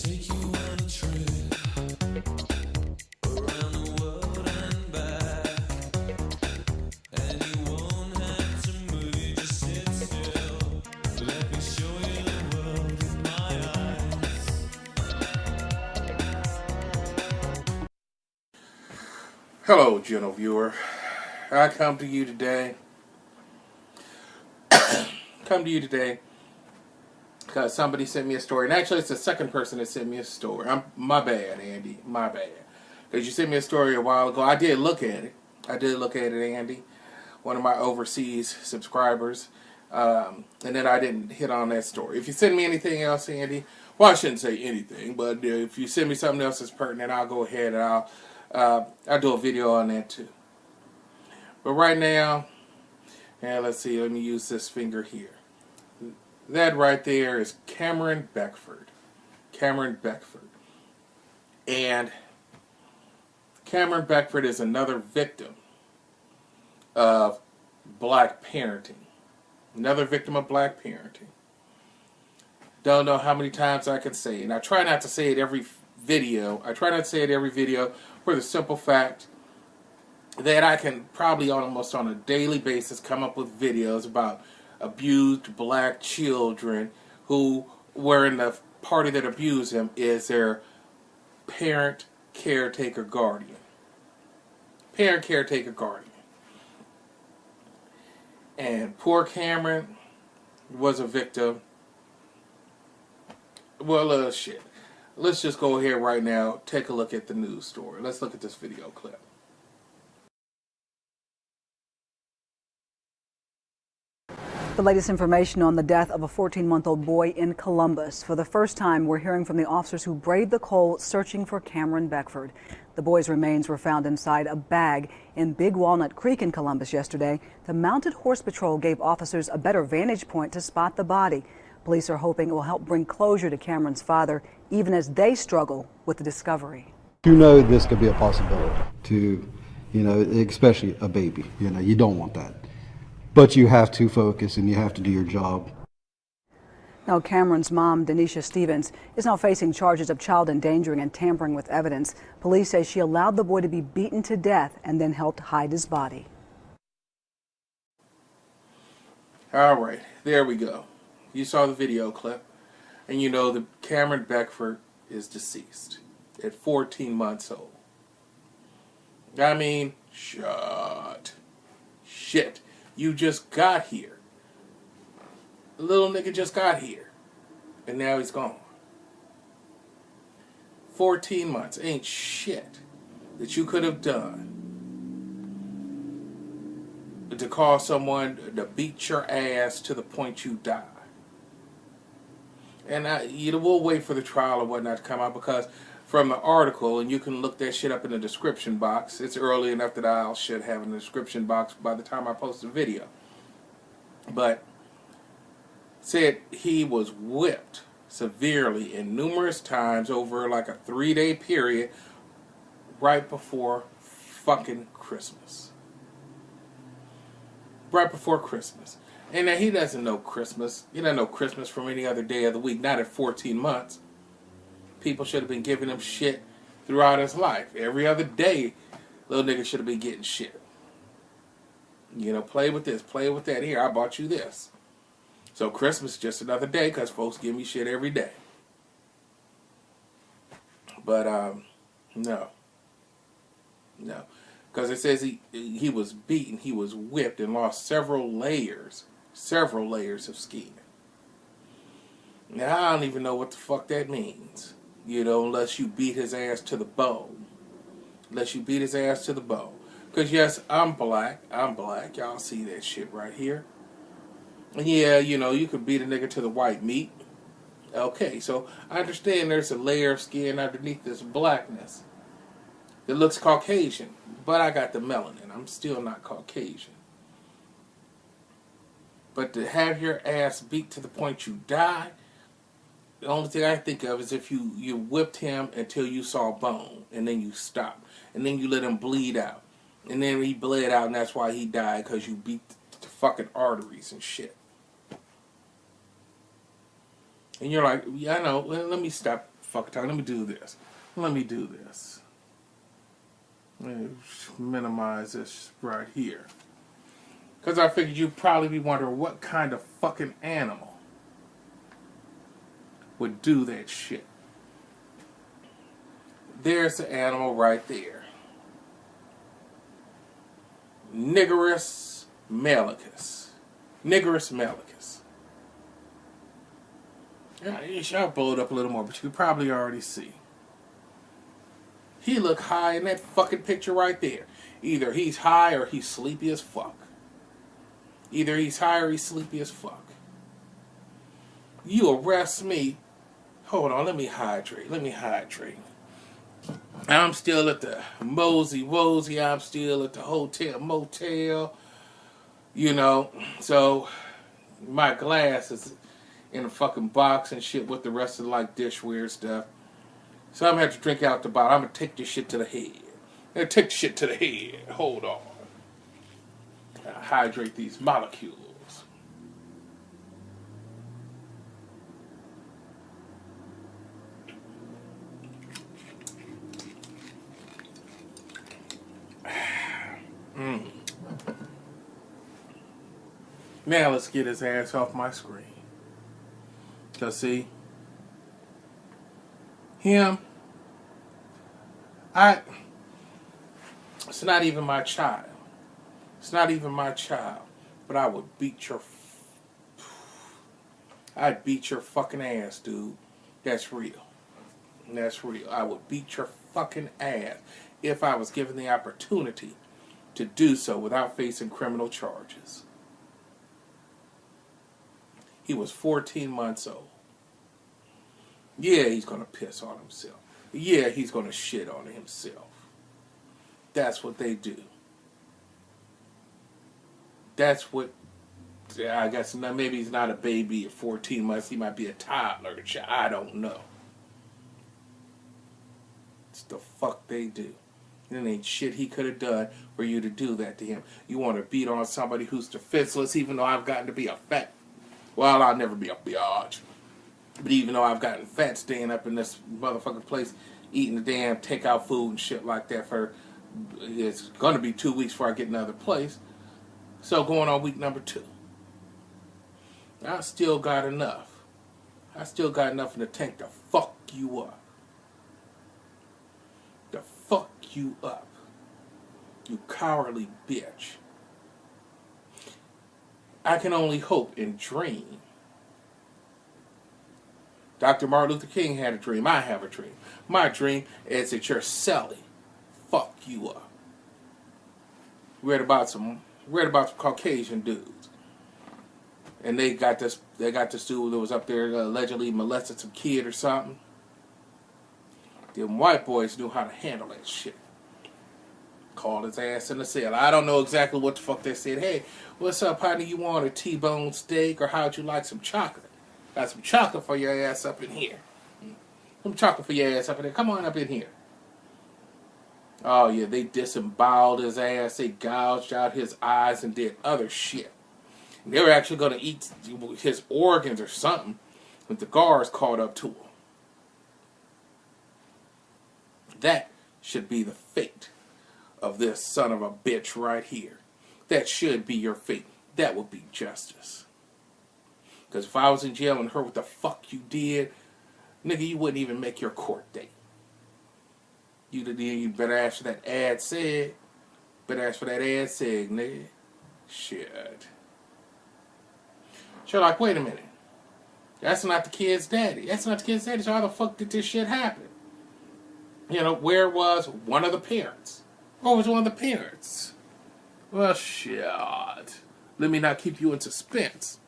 Take you on a trip around the world and back, and you won't have to move, you just sit still. Let me show you the world with my eyes. Hello, gentle viewer. I come to you today because somebody sent me a story, and actually it's the second person that sent me a story. My bad, Andy. My bad. Because you sent me a story a while ago. I did look at it. Andy. One of my overseas subscribers. And then I didn't hit on that story. If you send me anything else, Andy, well, I shouldn't say anything, but if you send me something else that's pertinent, I'll go ahead and I'll do a video on that too. But right now, let's see, let me use this finger here. That right there is Cameron Beckford. And Cameron Beckford is another victim of black parenting. Don't know how many times I can say it. And I try not to say it every video. For the simple fact that I can probably almost on a daily basis come up with videos about abused black children who were in the party that abused them is their parent, caretaker, guardian. And poor Cameron was a victim. Well, shit. Let's just go ahead right now, take a look at the news story. Let's look at this video clip. The latest information on the death of a 14-month-old boy in Columbus. For the first time, we're hearing from the officers who braved the cold searching for Cameron Beckford. The boy's remains were found inside a bag in Big Walnut Creek in Columbus yesterday. The Mounted Horse Patrol gave officers a better vantage point to spot the body. Police are hoping it will help bring closure to Cameron's father, even as they struggle with the discovery. You know this could be a possibility to, especially a baby. You don't want that. But you have to focus and you have to do your job. Now, Cameron's mom, Denisha Stevens, is now facing charges of child endangering and tampering with evidence. Police say she allowed the boy to be beaten to death and then helped hide his body. All right, there we go. You saw the video clip, and you know that Cameron Beckford is deceased at 14 months old. I mean, shit. You just got here. The little nigga just got here. And now he's gone. 14 months. Ain't shit that you could have done to cause someone to beat your ass to the point you die. And we'll wait for the trial or whatnot to come out, because from the article, and you can look that shit up in the description box. It's early enough that I should have in the description box by the time I post the video. But said he was whipped severely and numerous times over like a 3-day period right before fucking Christmas. And now he doesn't know Christmas. He doesn't know Christmas from any other day of the week, not at 14 months. People should have been giving him shit throughout his life. Every other day, little nigga should have been getting shit. Play with this, play with that. Here, I bought you this. So Christmas is just another day because folks give me shit every day. But, no. Because it says he was beaten, he was whipped, and lost several layers of skin. Now, I don't even know what the fuck that means. Unless you beat his ass to the bone. Because, yes, I'm black. Y'all see that shit right here. And, yeah, you could beat a nigga to the white meat. Okay, so I understand there's a layer of skin underneath this blackness that looks Caucasian. But I got the melanin. I'm still not Caucasian. But to have your ass beat to the point you die, the only thing I think of is if you whipped him until you saw bone, and then you stopped, and then you let him bleed out, and then he bled out, and that's why he died, because you beat the fucking arteries and shit. And you're like, yeah, I know, let me stop fuck talking. Let me do this. Let me minimize this right here. Because I figured you'd probably be wondering what kind of fucking animal would do that shit. There's the animal right there. Nigerus malicus. Nigerus malicus. I'll blow it up a little more, but you can probably already see. He look high in that fucking picture right there. Either he's high or he's sleepy as fuck. Either he's high or he's sleepy as fuck. You arrest me. Hold on, let me hydrate. I'm still at the Mosey Wozy. I'm still at the hotel motel. You know, so my glass is in a fucking box and shit with the rest of the like dishware stuff. So I'm gonna have to drink out the bottle. I'm gonna take this shit to the head. Hold on. Hydrate these molecules. Now let's get his ass off my screen. Cause see, him, it's not even my child. It's not even my child. But I would I'd beat your fucking ass, dude. That's real. That's real. I would beat your fucking ass if I was given the opportunity to do so without facing criminal charges. He was 14 months old. Yeah, he's going to piss on himself. Yeah, he's going to shit on himself. That's what they do. That's what, I guess maybe he's not a baby at 14 months. He might be a toddler. I don't know. It's the fuck they do. And it ain't shit he could have done for you to do that to him. You want to beat on somebody who's defenseless, even though I've gotten to be a fat. Well, I'll never be a biatch. But even though I've gotten fat staying up in this motherfucking place, eating the damn takeout food and shit like that for, it's going to be 2 weeks before I get another place. So going on week number 2. I still got enough. I still got enough in the tank to fuck you up. To fuck you up. You cowardly bitch. I can only hope and dream. Dr. Martin Luther King had a dream. I have a dream. My dream is that your cellie fuck you up. Read about some Caucasian dudes. And they got this dude that was up there allegedly molested some kid or something. Them white boys knew how to handle that shit. Called his ass in the cell. I don't know exactly what the fuck they said. Hey, what's up, partner? You want a T-bone steak or how'd you like some chocolate? Got some chocolate for your ass up in here. Some chocolate for your ass up in there. Come on up in here. Oh yeah, they disemboweled his ass. They gouged out his eyes and did other shit. And they were actually going to eat his organs or something, but the guards caught up to him. That should be the fate of this son of a bitch right here. That should be your fate. That would be justice. Because if I was in jail and heard what the fuck you did, nigga, you wouldn't even make your court date. You better ask for that ad said. Better ask for that ad said, nigga. Shit. So like, wait a minute. That's not the kid's daddy. That's not the kid's daddy. So how the fuck did this shit happen? You know, where was one of the parents? Where was one of the parents? Well, shit. Let me not keep you in suspense.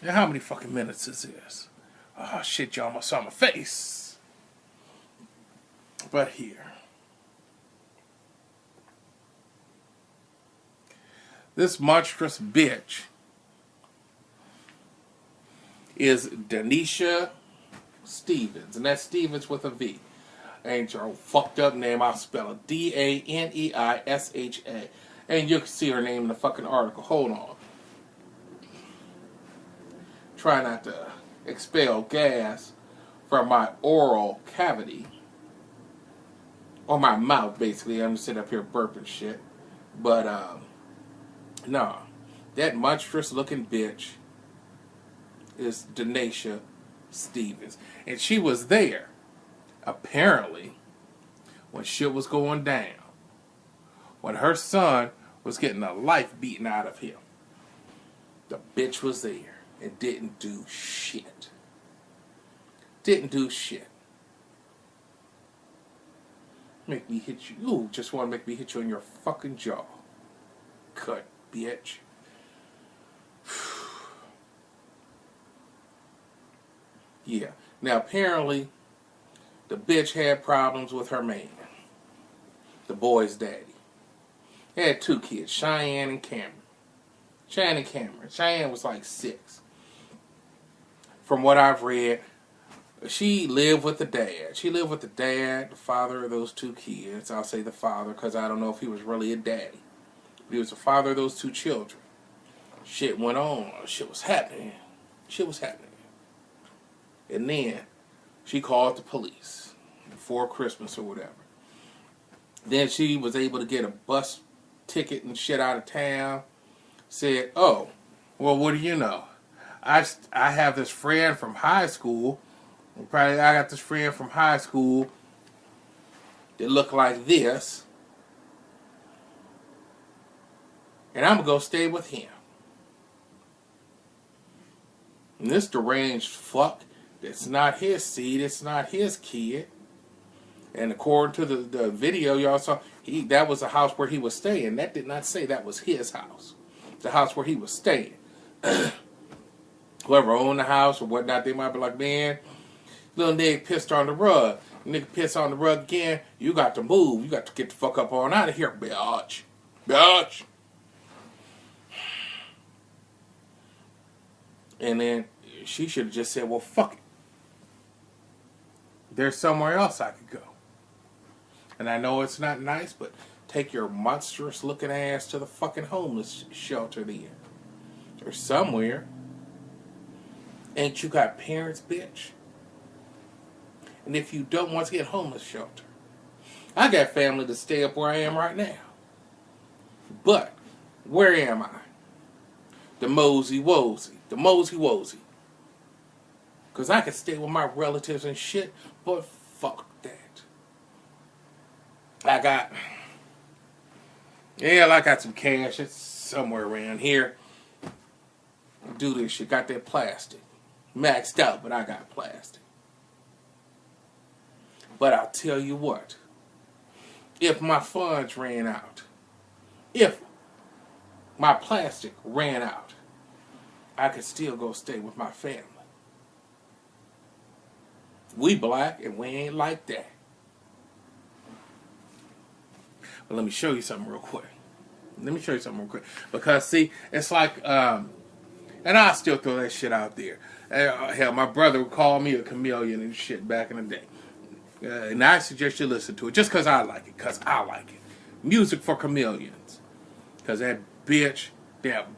And how many fucking minutes is this? Oh, shit, you almost saw my face. But here. This monstrous bitch is Danisha Stevens. And that's Stevens with a V. Ain't your fucked up name. I'll spell it. Daneisha. And you can see her name in the fucking article. Hold on. Try not to expel gas from my oral cavity. Or my mouth, basically. I'm sitting up here burping shit. But, no. That monstrous looking bitch is Denasia Stevens. And she was there, apparently, when shit was going down. When her son was getting the life beaten out of him. The bitch was there and didn't do shit. Didn't do shit. Make me hit you. Ooh, just want to make me hit you in your fucking jaw. Cut, bitch. Yeah. Now, apparently, the bitch had problems with her man. The boy's daddy. They had 2 kids, Cheyenne and Cameron. Cheyenne was like 6. From what I've read, she lived with the dad. The father of those 2 kids. I'll say the father because I don't know if he was really a daddy. But he was the father of those 2 children. Shit went on. Shit was happening. And then she called the police before Christmas or whatever. Then she was able to get a bus ticket and shit out of town. Said, oh, well, what do you know? I have this friend from high school. I got this friend from high school that looked like this. And I'm going to go stay with him. And this deranged fuck, that's not his seed, it's not his kid. And according to the video y'all saw, that was the house where he was staying. That did not say that was his house. The house where he was staying. Whoever owned the house or whatnot, they might be like, man, little nigga pissed on the rug. Nigga pissed on the rug again, you got to move. You got to get the fuck up on out of here, bitch. Bitch. And then she should have just said, well, fuck it. There's somewhere else I could go. And I know it's not nice, but take your monstrous looking ass to the fucking homeless shelter then. Or somewhere. Ain't you got parents, bitch? And if you don't want to get homeless shelter, I got family to stay up where I am right now. But, where am I? The mosey wosey. Because I could stay with my relatives and shit, but fuck that. I got some cash. It's somewhere around here. Do this shit. Got that plastic. Maxed out, but I got plastic. But I'll tell you what. If my funds ran out, if my plastic ran out, I could still go stay with my family. We black and we ain't like that. But let me show you something real quick. Because, see, it's like, and I'll still throw that shit out there. Hell, my brother would call me a chameleon and shit back in the day. And I suggest you listen to it just because I like it. Music for chameleons. Because that bitch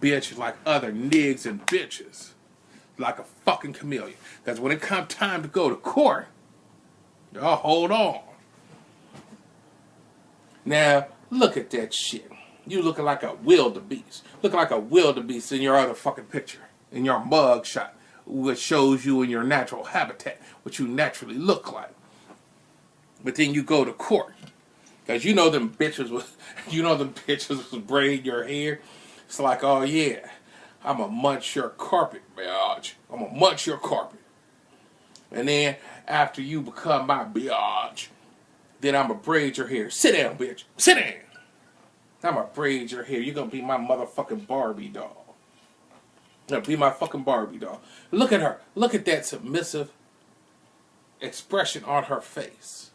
is like other niggas and bitches. Like a fucking chameleon. Because when it comes time to go to court, y'all hold on. Now, look at that shit. You looking like a wildebeest. Looking like a wildebeest in your other fucking picture. In your mug shot. Which shows you in your natural habitat. What you naturally look like. But then you go to court. Because you know them bitches was braiding your hair. It's like, oh yeah. I'm going to munch your carpet, bitch. I'm going to munch your carpet. And then, after you become my bitch, then I'm going to braid your hair. Sit down, bitch. Sit down. I'm going to braid your hair. You're going to be my motherfucking Barbie doll. You're going to be my fucking Barbie doll. Look at her. Look at that submissive expression on her face.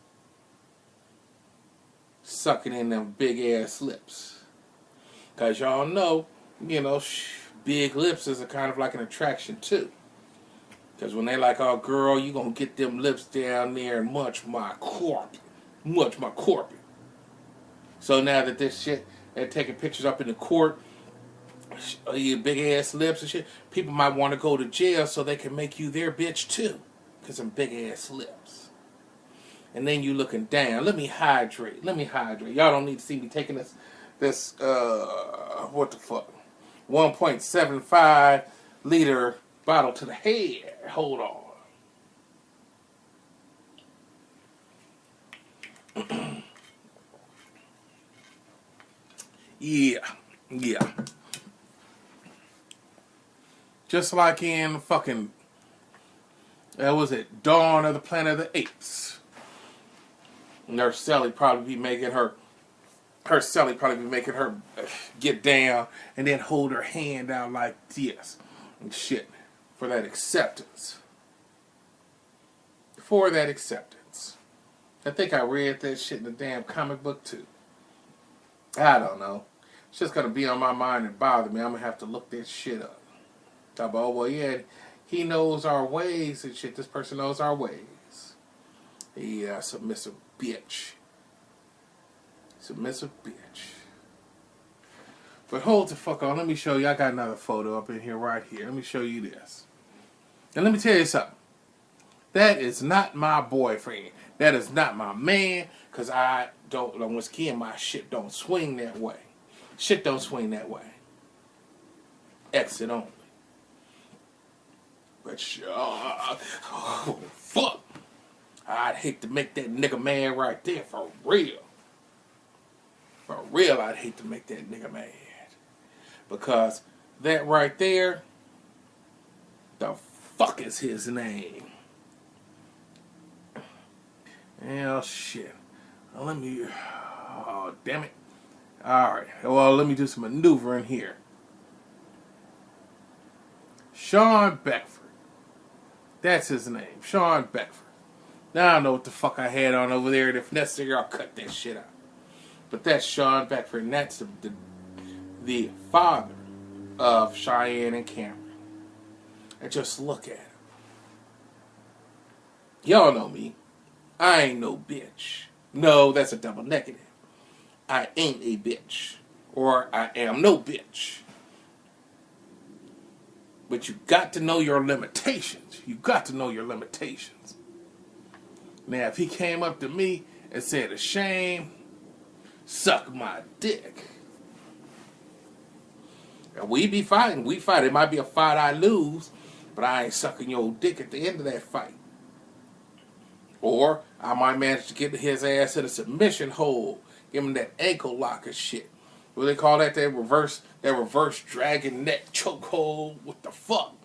Sucking in them big-ass lips. Because y'all know, big lips is a kind of like an attraction too. Because when they like, oh girl, you gonna get them lips down there and munch my carpet. So now that this shit, they're taking pictures up in the court, your big ass lips and shit, people might want to go to jail so they can make you their bitch too. Cause some big ass lips. And then you looking down. Let me hydrate. Let me hydrate. Y'all don't need to see me taking this what the fuck? 1.75 liter bottle to the head. Hold on. Yeah. Just like in fucking, was it Dawn of the Planet of the Apes? Nurse Sally probably be making her get down and then hold her hand out like this and shit for that acceptance. For that acceptance. I think I read that shit in the damn comic book too. I don't know. It's just gonna be on my mind and bother me. I'm gonna have to look that shit up. Talk about, oh well, yeah, he knows our ways and shit. This person knows our ways. Yeah, submissive bitch. Submissive bitch. But hold the fuck on. Let me show you. I got another photo up in here right here. Let me show you this. And let me tell you something. That is not my boyfriend. That is not my man. Because I don't, once again, my shit don't swing that way. Shit don't swing that way. Exit only. But oh, fuck. I'd hate to make that nigga mad right there, for real. For real, I'd hate to make that nigga mad. Because that right there, the fuck is his name? Oh, shit. Well, let me, oh, damn it. Alright, well, let me do some maneuvering here. Sean Beckford. That's his name, Sean Beckford. Now I know what the fuck I had on over there, and if necessary, I'll cut that shit out. But that's Sean Beckford, and that's the father of Cheyenne and Cameron. And just look at him. Y'all know me. I ain't no bitch. No, that's a double negative. I ain't a bitch. Or I am no bitch. But you got to know your limitations. You got to know your limitations. Now, if he came up to me and said, "A shame, suck my dick," and we be fighting. We fight. It might be a fight I lose, but I ain't sucking your dick at the end of that fight. Or I might manage to get his ass in a submission hold, give him that ankle lock and shit. What do they call that? That reverse dragon neck chokehold. What the fuck?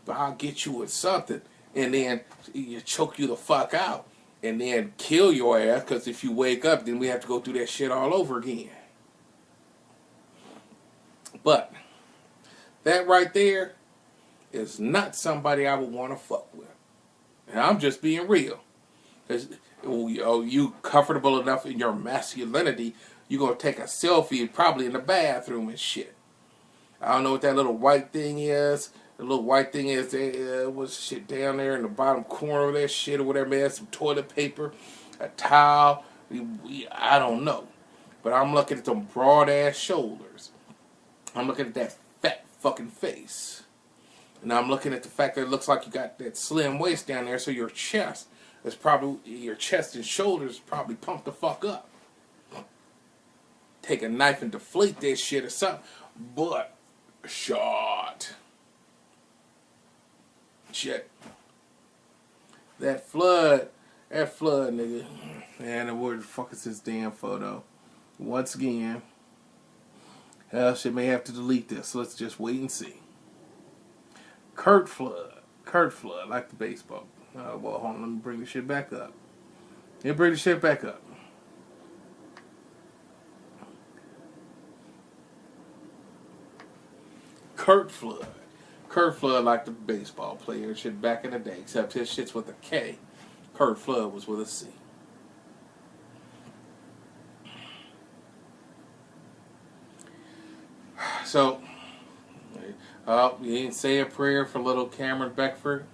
But I'll get you with something, and then you choke you the fuck out, and then kill your ass. Because if you wake up, then we have to go through that shit all over again. But that right there is not somebody I would want to fuck with. And I'm just being real. Because you comfortable enough in your masculinity, you're going to take a selfie probably in the bathroom and shit. I don't know what that little white thing is. The little white thing is, what's shit down there in the bottom corner of that shit or whatever, man. Some toilet paper, a towel. I don't know. But I'm looking at them broad ass shoulders. I'm looking at that fat fucking face. And I'm looking at the fact that it looks like you got that slim waist down there, so your chest and shoulders probably pumped the fuck up. Take a knife and deflate that shit or something. But, shot. Shit. That flood, nigga. Man, where the fuck is this damn photo? Once again, hell, shit may have to delete this. So let's just wait and see. Kurt Flood, like the baseball. Well, hold on, let me bring the shit back up. Bring the shit back up. Kurt Flood like the baseball player shit back in the day, except his shit's with a K. Kurt Flood was with a C. So, you didn't say a prayer for little Cameron Beckford.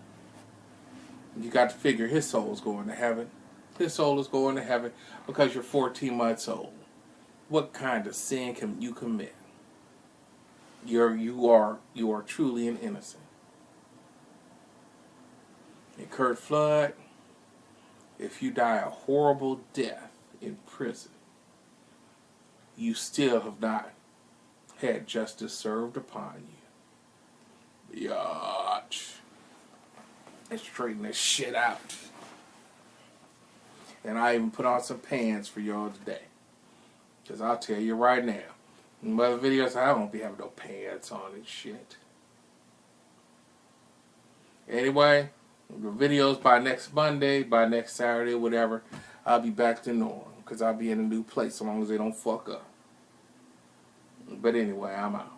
You got to figure his soul is going to heaven. His soul is going to heaven because you're 14 months old. What kind of sin can you commit? You are truly an innocent. And Kurt Flood, if you die a horrible death in prison, you still have not had justice served upon you. Yatch. Let's straighten this shit out. And I even put on some pants for y'all today. Because I'll tell you right now, in other videos, I won't be having no pants on and shit. Anyway, the videos by next Monday, by next Saturday, whatever, I'll be back to normal. Because I'll be in a new place so long as they don't fuck up. But anyway, I'm out.